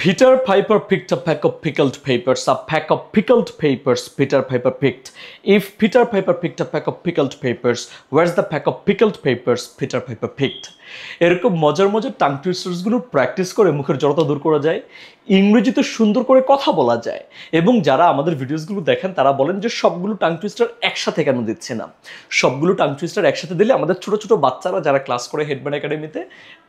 Peter Piper picked a pack of pickled papers. A pack of pickled papers Peter Piper picked. If Peter Piper picked a pack of pickled papers, where's the pack of pickled papers Peter Piper picked? এরকম মজার মজার tongue টুইস্টার্সগুলো practice করে মুখের জড়তা দূর করা যায়, ইংরেজিতে সুন্দর করে কথা বলা যায়। এবং যারা আমাদের ভিডিওসগুলো দেখেন তারা বলেন যে সবগুলো টাং টুইস্টার একসাথে কেন দিচ্ছে না। সবগুলো টাং টুইস্টার একসাথে দিলে আমাদের ছোট ছোট বাচ্চারা যারা ক্লাস করে হেডব্যান্ড একাডেমিতে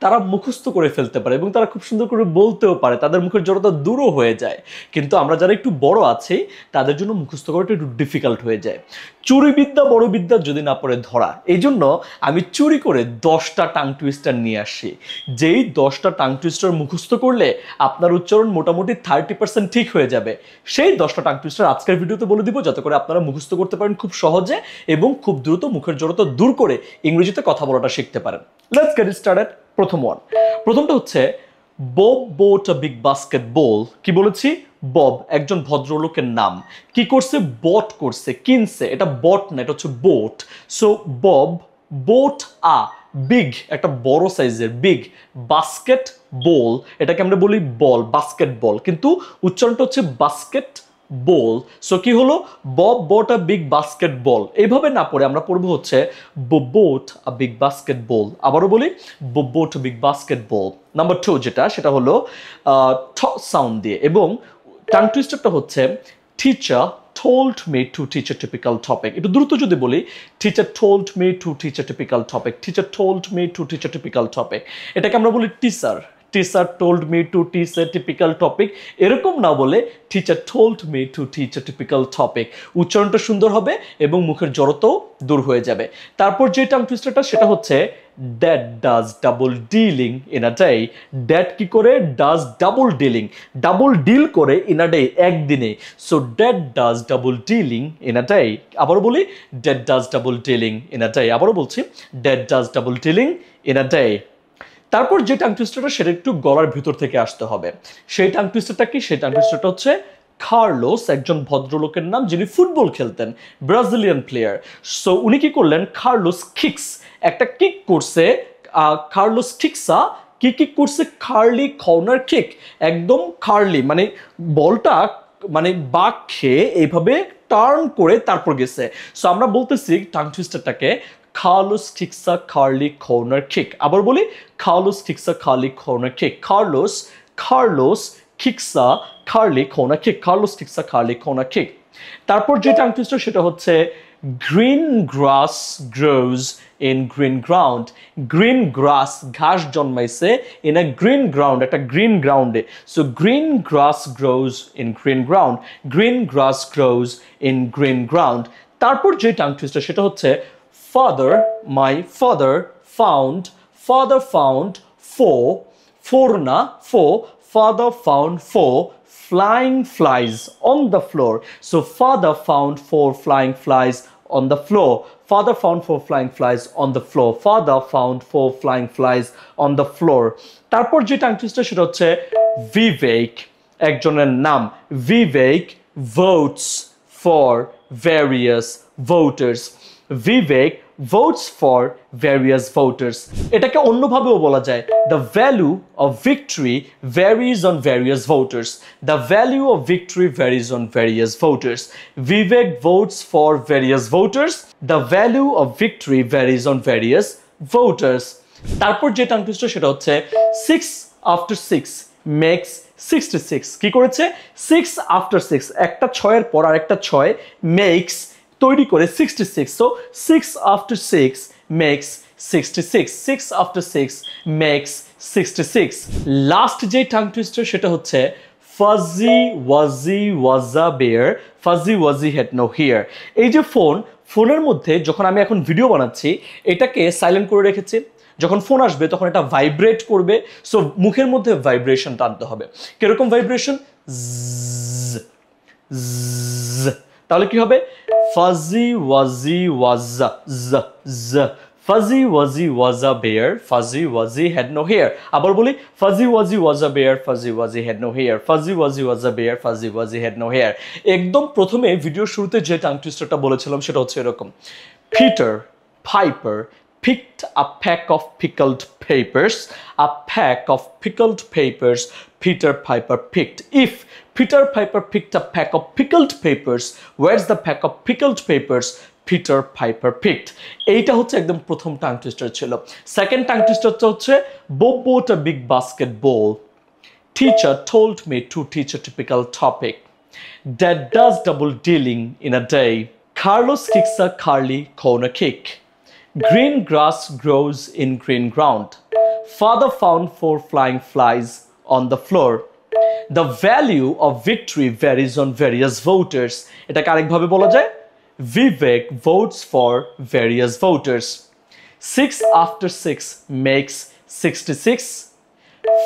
তারা মুখস্থ করে ফেলতে পারে এবং তারা খুব সুন্দর করে বলতেও পারে, তাদের মুখের জড়তা দূরও হয়ে যায়। কিন্তু আমরা যারা একটু বড় আছি তাদের জন্য মুখস্থ করাটা একটু ডিফিকাল্ট হয়ে যায়। চুরি বিদ্যা বড় বিদ্যা যদি না পড়ে ধরা, এই জন্য আমি চুরি করে 10টা টাং টুইস্টার নিয়ে আসি। যেই 10টা টাং টুইস্টার মুখস্থ করলে আপনার উচ্চারণ মোটামুটি 30% ঠিক হয়ে যাবে। সেই 10টা টাং টুইস্টার আজকের ভিডিওতে বলে দিব, যাতে করে আপনারা মুখস্থ করতে পারেন খুব সহজে এবং খুব দ্রুত মুখের জড়তা দূর করে ইংরেজিতে কথা বলাটা শিখতে পারেন। Let's get started. প্রথমটা হচ্ছে Bob bought a big basketball. কি বলেছি? বব একজন ভদ্রলোকের নাম। কি করছে? বট করছে, কিনছে। এটা বট না, এটা হচ্ছে boat. So Bob bought a big, একটা বড় সাইজের বিগ বাস্কেট বল, এটাকে আমরা বলি বল, বাস্কেটবল, কিন্তু উচ্চারণটা হচ্ছে বাস্কেট বল। সো কি হলো? Bob bought a big basketball. এইভাবে না পড়ে আমরা পড়বো হচ্ছে Bob bought a big basketball. আবারও বলি Bob bought a big basketball. Number 2 যেটা, সেটা হলো ঠ সাউন্ড দিয়ে, এবং টাং টুইস্টারটা হচ্ছে teacher told me to teach a typical topic. একটু দ্রুত যদি বলি, teacher told me to teach a typical topic. Teacher told me to teach a typical topic. এটাকে আমরা বলি teacher told me to teach a typical topic। এরকম না বলে teacher told me to teach a typical topic। উচ্চারণটা সুন্দর হবে এবং মুখের জড়তাও দূর হয়ে যাবে। তারপর যে টাং টুইস্টারটা, সেটা হচ্ছে Dad does double dealing in a day. Dad কি করে? does double dealing, double deal করে in a day, একদিনে। So Dad does double dealing in a day। আবারও বলি Dad does double dealing in a day। আবারও বলছি Dad does double dealing in a day। তারপর যে টাং টুইস্টারটা, সেটা একটু গলার ভিতর থেকে আসতে হবে। সেই টাং টুইস্টারটা কি? সেই টাং টুইস্টারটা হচ্ছে কার্লোস, একজন ভদ্রলোকের নাম যিনি ফুটবল খেলতেন, ব্রাজিলিয়ান প্লেয়ার। সো উনি কি করলেন? কার্লোস কিক্স, একটা কিক করছে। কার্লোস কিক্সা কি কিক করছে? কার্লি কর্নার কিক, একদম কার্লি, মানে বলটা মানে বাঁক খেয়ে এইভাবে টার্ন করে তারপর গেছে। সো আমরা বলতেছি tongue টুইস্টারটাকে Carlos kicks a Carly corner kick. আবার বলি Carlos kicks a Carly corner kick. Carlos kicks a Carly corner kick. Carlos kicks a Carly corner kick. তারপর যে টাং টুইস্টার, সেটা হচ্ছে green grass grows in green ground. Green grass, ঘাস জন্মাইছে in a green ground, একটা green ground A. So green grass grows in green ground. Green grass grows in green ground. তারপর যে tongue twister, সেটা হচ্ছে my father found four না, father found four flying flies on the floor. So father found four flying flies on the floor. Father found four flying flies on the floor. Father found four flying flies on the floor. তারপর যে tongue twister, সেটা হচ্ছে Vivek, একজনের নাম। Vivek votes for various voters. Vivek votes for various voters. এটাকে অন্যভাবেও বলা যায় the value of victory varies on various voters. The value of victory varies on various voters. Vivek votes for various voters. The value of victory varies on various voters. তারপর যে tongue twister, সেটা হচ্ছে 6 after 6 makes 66. কি করেছে? 6 after 6, একটা 6-এর পর আরেকটা 6 makes, তৈরি করে 66। So 6 after 6 makes 66. 6 after 6 makes 66. Last যে টাং টুইস্টার, সেটা হচ্ছে Fuzzy Wuzzy was a bear. Fuzzy Wuzzy had no hair. এই যে ফোনের মধ্যে যখন আমি এখন ভিডিও বানাচ্ছি, এটাকে সাইলেন্ট করে রেখেছি। যখন ফোন আসবে তখন এটা ভাইব্রেট করবে। সো মুখের মধ্যে ভাইব্রেশন টানতে হবে। কিরকম ভাইব্রেশন? তাহলে কি হবে? Fuzzy Wuzzy was a Fuzzy Wuzzy was a bear. Fuzzy Wuzzy had no hair. আবার বলি Fuzzy Wuzzy was a bear. Fuzzy Wuzzy had no hair. Fuzzy Wuzzy was a bear. Fuzzy Wuzzy had no hair. একদম প্রথমে ভিডিওর শুরুতে যে tongue টুইস্টারটা বলেছিলাম, সেটা হচ্ছে এরকম: Peter Piper picked a pack of pickled papers. A pack of pickled papers Peter Piper picked. If Peter Piper picked a pack of pickled papers, where's the pack of pickled papers Peter Piper picked? এইটা হচ্ছে একদম প্রথম tongue twister ছিল। Second tongue টুইস্টারটা হচ্ছে Bob bought a big basketball. Teacher told me to teach a typical topic. Dad does double dealing in a day. Carlos kicks a curly corner kick. Green grass grows in green ground. Father found 4 flying flies on the floor. The value of victory varies on various voters. এটাকে আরেকভাবে বলা যায় Vivek votes for various voters. 6 after 6 makes 66.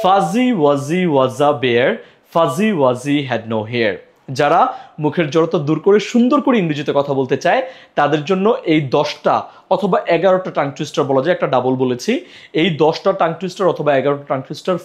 Fuzzy Wuzzy was a bear. Fuzzy Wuzzy had no hair. যারা মুখের জড়তা দূর করে সুন্দর করে ইংরেজিতে কথা বলতে চায় তাদের জন্য এই 10টা অথবা 11টা টাং টুইস্টার বলা যায়, একটা ডাবল বলেছি। এই 10টা টাং টুইস্টার অথবা 11টা টাং টুইস্টার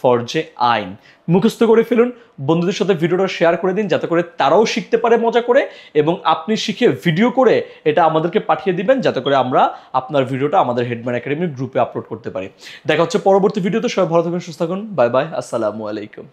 ফরজে আইন মুখস্থ করে ফেলুন। বন্ধুদের সাথে ভিডিওটা শেয়ার করে দিন যাতে করে তারাও শিখতে পারে মজা করে, এবং আপনি শিখে ভিডিও করে এটা আমাদেরকে পাঠিয়ে দিবেন যাতে করে আমরা আপনার ভিডিওটা আমাদের হেডম্যান একাডেমির গ্রুপে আপলোড করতে পারি। দেখা হচ্ছে পরবর্তী ভিডিওতে। সবাই ভালো থাকুন, সুস্থ থাকুন। বাই বাই, আসসালামু আলাইকুম।